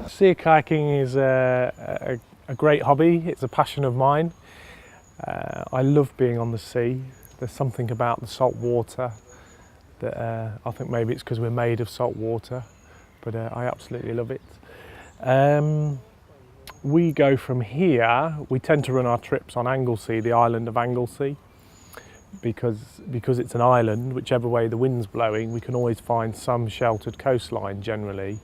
Sea kayaking is a great hobby. It's a passion of mine. I love being on the sea. There's something about the salt water that I think maybe it's because we're made of salt water, but I absolutely love it. We go from here, we tend to run our trips on Anglesey, the island of Anglesey, because it's an island, whichever way the wind's blowing, we can always find some sheltered coastline generally.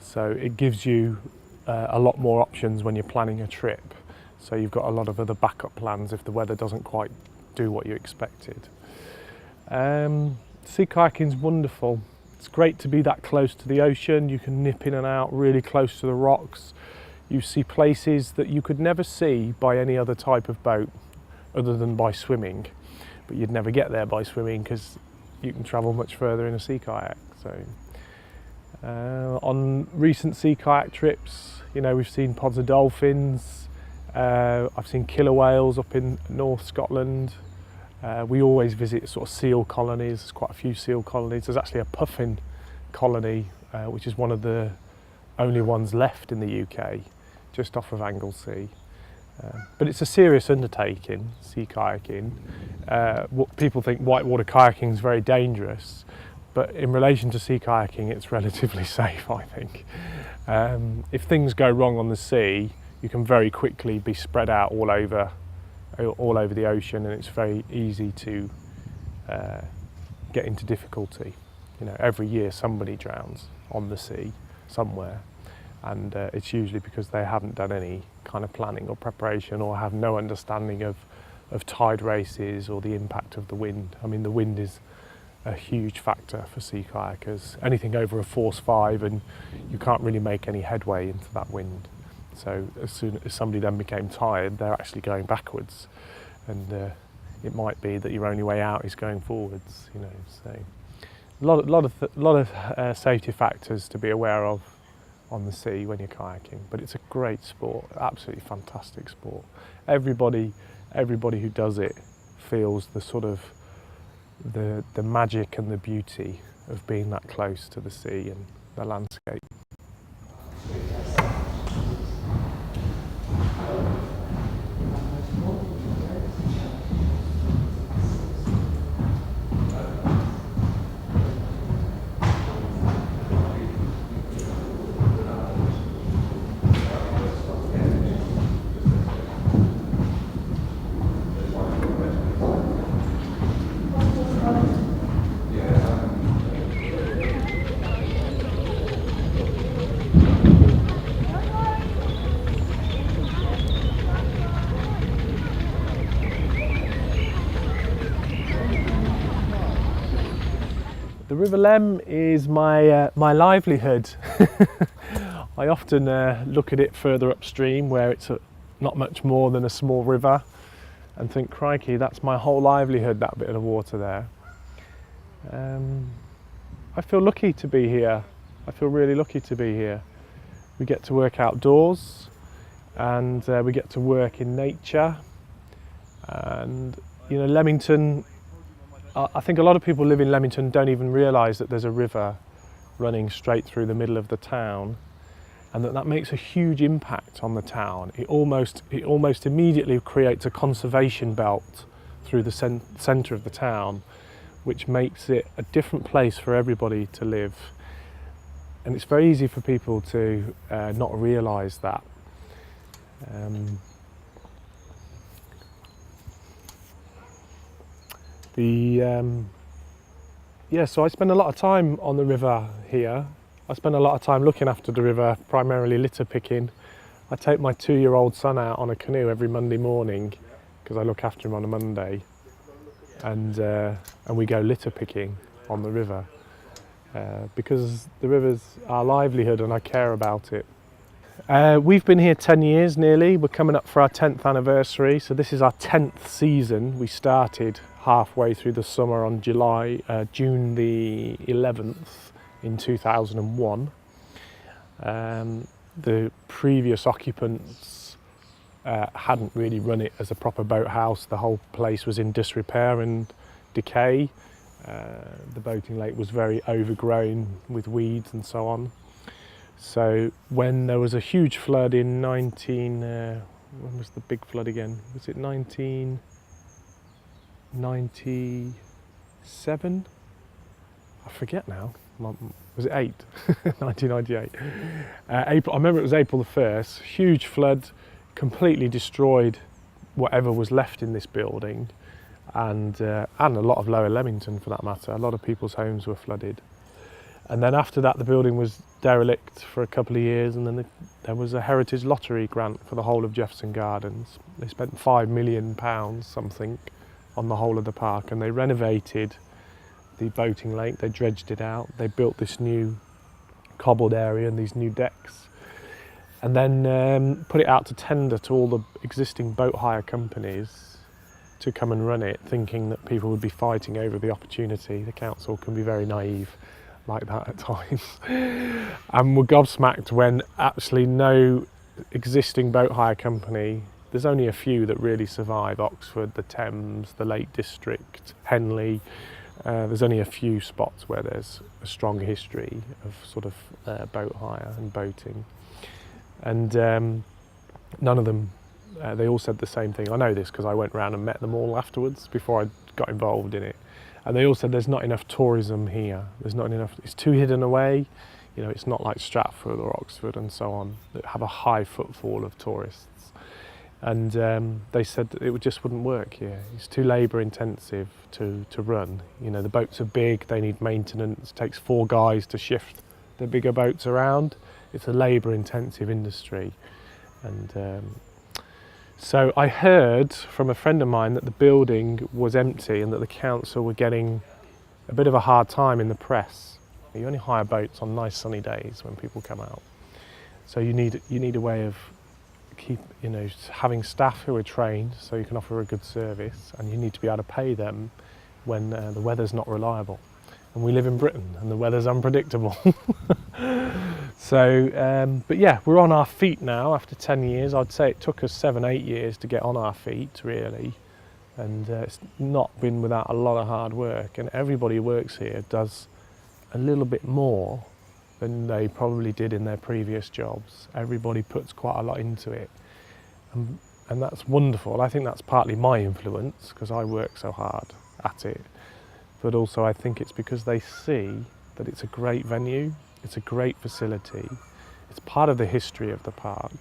So it gives you a lot more options when you're planning a trip. So you've got a lot of other backup plans if the weather doesn't quite do what you expected. Sea kayaking's wonderful. It's great to be that close to the ocean. You can nip in and out really close to the rocks. You see places that you could never see by any other type of boat other than by swimming. But you'd never get there by swimming because you can travel much further in a sea kayak. So on recent sea kayak trips, you know, we've seen pods of dolphins. I've seen killer whales up in North Scotland. We always visit sort of seal colonies. There's quite a few seal colonies. There's actually a puffin colony, which is one of the only ones left in the UK, just off of Anglesey. But it's a serious undertaking, sea kayaking. What people think whitewater kayaking is very dangerous, but in relation to sea kayaking, it's relatively safe, I think. If things go wrong on the sea, you can very quickly be spread out all over the ocean, and it's very easy to get into difficulty. You know, every year somebody drowns on the sea somewhere, and it's usually because they haven't done any kind of planning or preparation, or have no understanding of tide races or the impact of the wind. I mean, the wind is a huge factor for sea kayakers. Anything over a force 5 and you can't really make any headway into that wind. So as soon as somebody then became tired, they're actually going backwards, and it might be that your only way out is going forwards. You know, so a lot of safety factors to be aware of on the sea when you're kayaking. But it's a great sport, absolutely fantastic sport. Everybody who does it feels the sort of the magic and the beauty of being that close to the sea and the landscape. The River Lem is my livelihood. I often look at it further upstream where it's not much more than a small river and think, crikey, that's my whole livelihood, that bit of water there. I feel lucky to be here. I feel really lucky to be here. We get to work outdoors, and we get to work in nature. And you know, Leamington, I think a lot of people live in Leamington don't even realise that there's a river running straight through the middle of the town, and that makes a huge impact on the town. It almost immediately creates a conservation belt through the centre of the town, which makes it a different place for everybody to live. And it's very easy for people to not realise that. So I spend a lot of time on the river here. I spend a lot of time looking after the river, primarily litter picking. I take my 2-year-old son out on a canoe every Monday morning because I look after him on a Monday, and we go litter picking on the river because the river's our livelihood and I care about it. We've been here 10 years nearly. We're coming up for our 10th anniversary, so this is our 10th season. We started halfway through the summer on June the 11th in 2001. The previous occupants hadn't really run it as a proper boathouse. The whole place was in disrepair and decay. The boating lake was very overgrown with weeds and so on. So when there was a huge flood in when was the big flood again? Was it 1997? I forget now. Was it 8? 1998. April. I remember it was April the 1st. Huge flood, completely destroyed whatever was left in this building, and a lot of Lower Leamington for that matter. A lot of people's homes were flooded. And then after that, the building was derelict for a couple of years, and then there was a heritage lottery grant for the whole of Jefferson Gardens. They spent £5 million something on the whole of the park, and they renovated the boating lake. They dredged it out. They built this new cobbled area and these new decks, and then put it out to tender to all the existing boat hire companies to come and run it, thinking that people would be fighting over the opportunity. The council can be very naive like that at times, and were gobsmacked when actually no existing boat hire company, there's only a few that really survive: Oxford, the Thames, the Lake District, Henley. There's only a few spots where there's a strong history of sort of boat hire and boating, and none of them, they all said the same thing. I know this because I went round and met them all afterwards before I got involved in it. And they all said there's not enough tourism here. There's not enough, it's too hidden away. You know, it's not like Stratford or Oxford and so on that have a high footfall of tourists. And they said that it just wouldn't work here. It's too labour intensive to run. You know, the boats are big, they need maintenance. It takes 4 guys to shift the bigger boats around. It's a labour intensive industry. And so I heard from a friend of mine that the building was empty and that the council were getting a bit of a hard time in the press. You only hire boats on nice sunny days when people come out. So you need a way of having staff who are trained so you can offer a good service, and you need to be able to pay them when the weather's not reliable. And we live in Britain and the weather's unpredictable. So, but yeah, we're on our feet now after 10 years. I'd say it took us 7-8 years to get on our feet, really. And it's not been without a lot of hard work. And everybody who works here does a little bit more than they probably did in their previous jobs. Everybody puts quite a lot into it. And that's wonderful. I think that's partly my influence because I work so hard at it. But also I think it's because they see that it's a great venue, it's a great facility, it's part of the history of the park,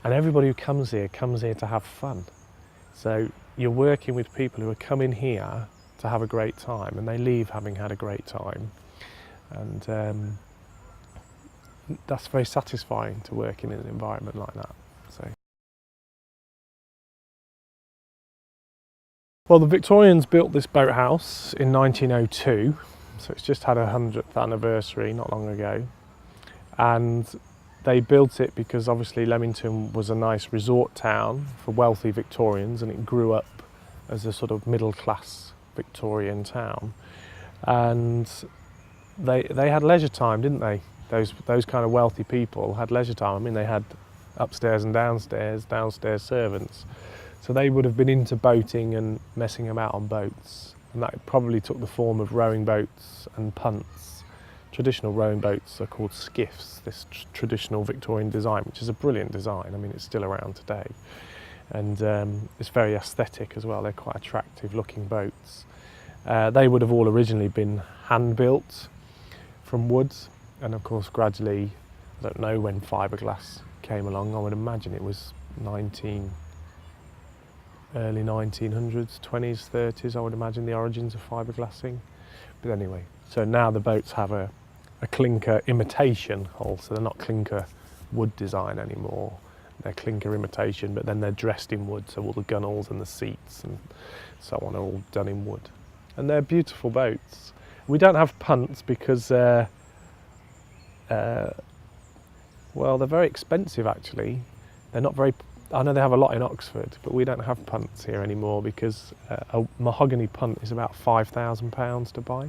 and everybody who comes here to have fun. So you're working with people who are coming here to have a great time, and they leave having had a great time. And that's very satisfying to work in an environment like that. So. Well, the Victorians built this boathouse in 1902, so it's just had a 100th anniversary not long ago. And they built it because obviously Leamington was a nice resort town for wealthy Victorians, and it grew up as a sort of middle-class Victorian town. And they had leisure time, didn't they? Those kind of wealthy people had leisure time. I mean, they had upstairs and downstairs servants. So they would have been into boating and messing about on boats. And that probably took the form of rowing boats and punts. Traditional rowing boats are called skiffs, this traditional Victorian design, which is a brilliant design. I mean, it's still around today. And it's very aesthetic as well. They're quite attractive looking boats. They would have all originally been hand-built from wood. And of course, gradually, I don't know when fiberglass came along. I would imagine it was early 1900s, 20s, 30s, I would imagine the origins of fiberglassing. But anyway, so now the boats have a clinker imitation hull, so they're not clinker wood design anymore. They're clinker imitation, but then they're dressed in wood, so all the gunnels and the seats and so on are all done in wood. And they're beautiful boats. We don't have punts because, well, they're very expensive actually. They're not very, I know they have a lot in Oxford, but we don't have punts here anymore because a mahogany punt is about £5,000 to buy.